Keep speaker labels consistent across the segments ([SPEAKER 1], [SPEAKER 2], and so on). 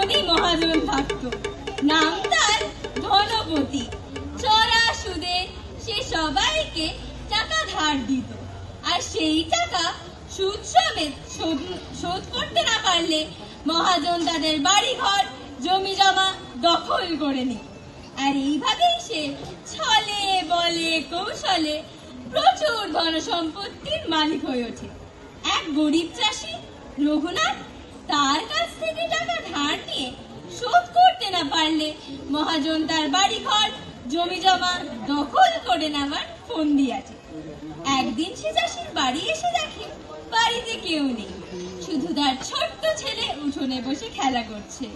[SPEAKER 1] ধনী মহাজন থাকতো, নাম তার ধনপতি। চড়া সুদে সে সবাইকে টাকা ধার দিত, আর সেই টাকা সুদ সমেত শোধ করতে না পারলে মহাজন তাদের বাড়ি ঘর জমি জমা দখল করে নিত। আর এইভাবেই সে ছলে বলে কৌশলে প্রচুর ধন সম্পত্তির মালিক হয়ে ওঠে। এক গরিব চাষি রঘুনাথ তার কাছ থেকে টাকা ধার নিয়ে শোধ করতে না পারলে মহাজন তার বাড়ি ঘর জমি জমা দখল করে নেওয়ার ফন্দি আছে। একদিন সে চাষির বাড়ি এসে দেখে বাড়িতে কেউ নেই, শুধু তার ছোট্ট ছেলে উঠোনে বসে খেলা করছে।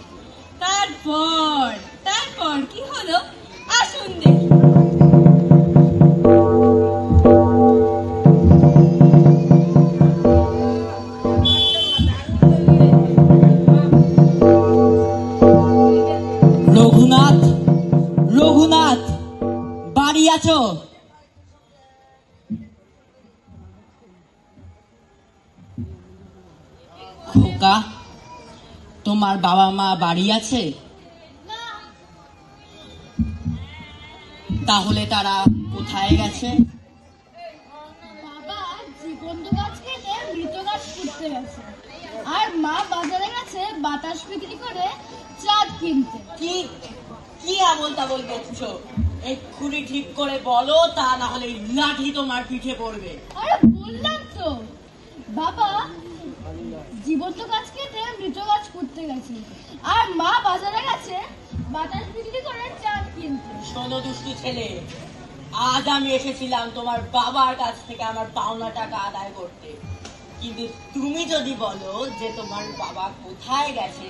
[SPEAKER 1] তারপর কি হলো আসুন দেখি।
[SPEAKER 2] রঘুনাথ, বাড়ি আছো? খোকা, তোমার বাবা মা বাড়ি আছে? তাহলে তারা কোথায় গেছে?
[SPEAKER 3] বাবা জীবন্ত গাছ কেটে মৃত গাছ পুঁততে গেছে, আর মা বাজারে গেছে বাতাস বিক্রি করে চাঁদ কিনতে।
[SPEAKER 2] কি আবল তাবল বলছো? এক্ষুনি ঠিক করে বলো, তা না হলে লাঠি তোমার পিঠে পড়বে।
[SPEAKER 3] আরে বললাম তো, বাবা জীবন্ত গাছ কেটে মৃত গাছ পুঁততে গেছে, আর মা বাজারে গেছে বাতাস বিক্রি করে চাঁদ কিনতে।
[SPEAKER 2] শোনো দুষ্টু ছেলে, আজ আমি এসেছিলাম তোমার বাবার কাছ থেকে আমার পাওনা টাকা আদায় করতে, কিন্তু তুমি যদি বলো যে তোমার বাবা কোথায় গেছে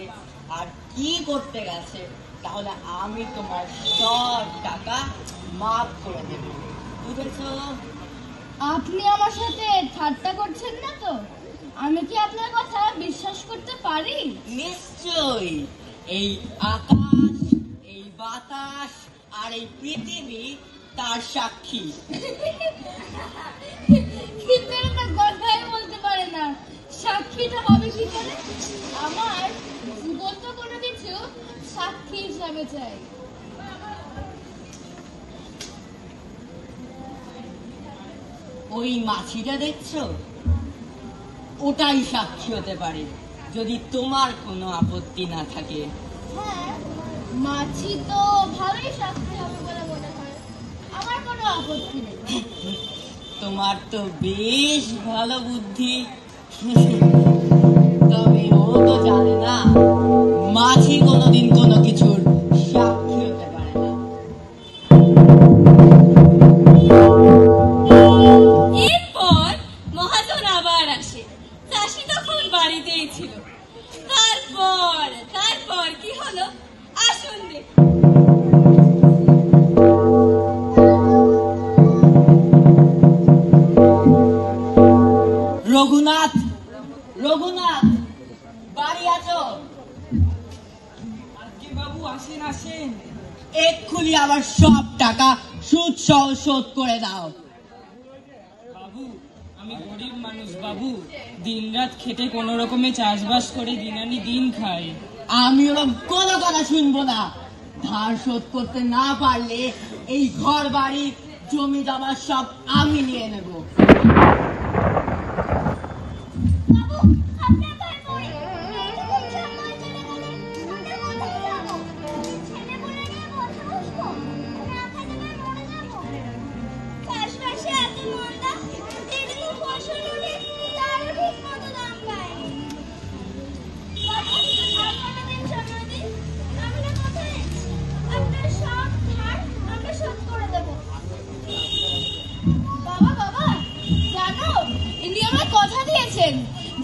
[SPEAKER 2] আর কি করতে গেছে, তাহলে আমি তোমার সব টাকা মাফ করে দেব, বুঝেছ?
[SPEAKER 3] আপনি আমার সাথে ঠাট্টা করছেন না তো? আমি কি আপনার কথা বিশ্বাস করতে পারি?
[SPEAKER 2] নিশ্চয়ই। এই আকাশ, এই বাতাস আর এই পৃথিবী তার সাক্ষী।
[SPEAKER 3] কিন্তু একটা কথাই বলতে পারে না, সাক্ষীটা হবে কি করে? আমার জীবন্ত কোনো কিছু সাক্ষী হিসাবে চাই।
[SPEAKER 2] ওই মাছিটা দেখছো, ওটাই সাক্ষী হতে পারে, যদি তোমার কোনো আপত্তি না থাকে।
[SPEAKER 3] হ্যাঁ, মাছি তো ভালোই সাক্ষী হবে বলে মনে হয়, আমার কোনো আপত্তি নেই।
[SPEAKER 2] তোমার তো বেশ ভালো বুদ্ধি, তবে ও তো জানে না মাছি কোনোদিন কোনো কিছুর সাক্ষী হতে পারে না।
[SPEAKER 1] এরপর মহাজন আবার আসে, চাষি তখন বাড়িতেই ছিল। তারপর কি হলো আসুন দেখি।
[SPEAKER 2] রঘুনাথ, বাড়ি আছো?
[SPEAKER 4] আজকে বাবু আসেন।
[SPEAKER 2] এক্ষুনি আবার সব টাকা সুদ সহ শোধ করে দাও।
[SPEAKER 4] বাবু আমি গরিব মানুষ বাবু, দিনরাত খেটে কোন রকমে চাষবাস করে দিন আনি দিন খাই।
[SPEAKER 2] আমি ওরকম কোনো কথা শুনবো না। ধার শোধ করতে না পারলে এই ঘর বাড়ি জমি জমা সব আমি নিয়ে নেব।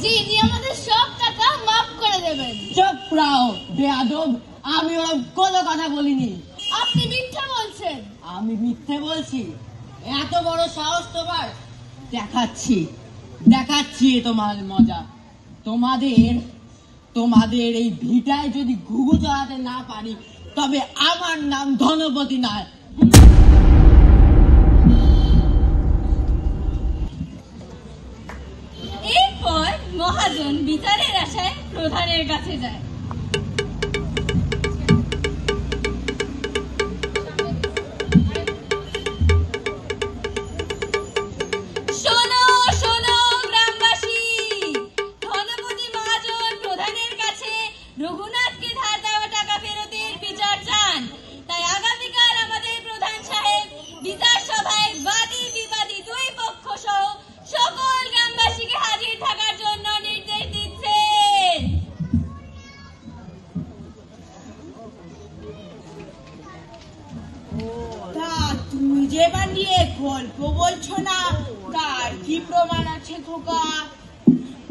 [SPEAKER 3] যে ইনি আমাদের সব টাকা মাফ করে দেবেন।
[SPEAKER 2] চুপ রাও বেয়াদব, আমি ওরকম কোনো কথা বলিনি।
[SPEAKER 3] আপনি মিথ্যা বলছেন।
[SPEAKER 2] আমি মিথ্যে বলছি? এত বড় সাহস তোমার? দেখাচ্ছি তোমার মজা। তোমাদের এই ভিটায় যদি ঘুঘু চড়াতে না পারি, তবে আমার নাম ধনপতি নয়।
[SPEAKER 1] এরপর মহাজন বিচারের আশায় প্রধানের কাছে যায়।
[SPEAKER 2] গল্প বলছো না, তার কি প্রমাণ আছে খোকা?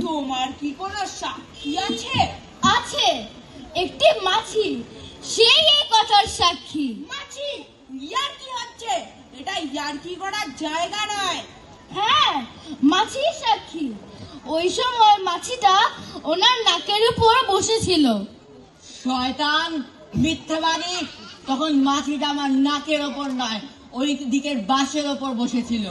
[SPEAKER 2] তোমার কি কোনো সাক্ষী আছে?
[SPEAKER 3] আছে, একটি মাছি, সেই এই কথার সাক্ষী।
[SPEAKER 2] মাছি? ইয়ার্কি হচ্ছে, এটা ইয়ার্কি করার জায়গা নয়।
[SPEAKER 3] হ্যাঁ, মাছি সাক্ষী। ওই সময় মাছিটা ওনার নাকের উপর বসেছিল।
[SPEAKER 2] শয়তান, মিথ্যাবাদী! তখন মাছিটা আমার নাকের ওপর নয়, ওই দিকের বাঁশের ওপর বসেছিল।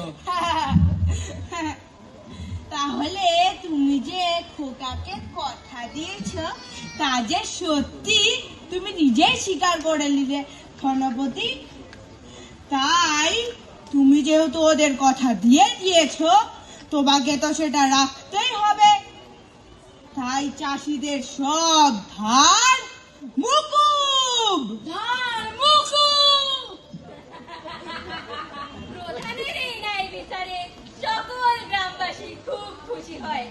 [SPEAKER 2] তাহলে তুমি যে খোকাকে কথা দিয়েছো, তা যে সত্যি তুমি নিজেই স্বীকার করে নিলে ধনপতি। তাই তুমি যেহেতু ওদের কথা দিয়ে দিয়েছো, তোমাকে তো সেটা রাখতেই হবে। তাই চাষিদের সব ধার মুকুব।
[SPEAKER 3] ধার মুকুব।
[SPEAKER 1] প্রধানের এই ন্যায় বিচারে সকল গ্রামবাসী খুব খুশি হয়।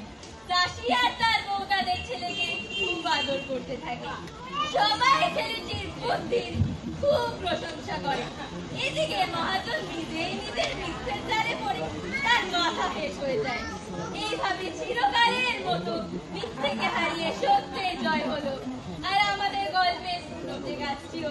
[SPEAKER 1] চাষি আর তার বউ তাদের ছেলেকে খুব আদর করতে থাকে। সবাই ছেলেটির বুদ্ধির খুব প্রশংসা করে। এদিকে মহাজন নিজেই নিজের মিথ্যের জালে পড়ে তার মাথা শেষ হয়ে যায়। এইভাবে চিরকালের মতো মিথ্যেকে হারিয়ে সত্যের জয় হলো। আর আমাদের গল্পের নটে গাছটিও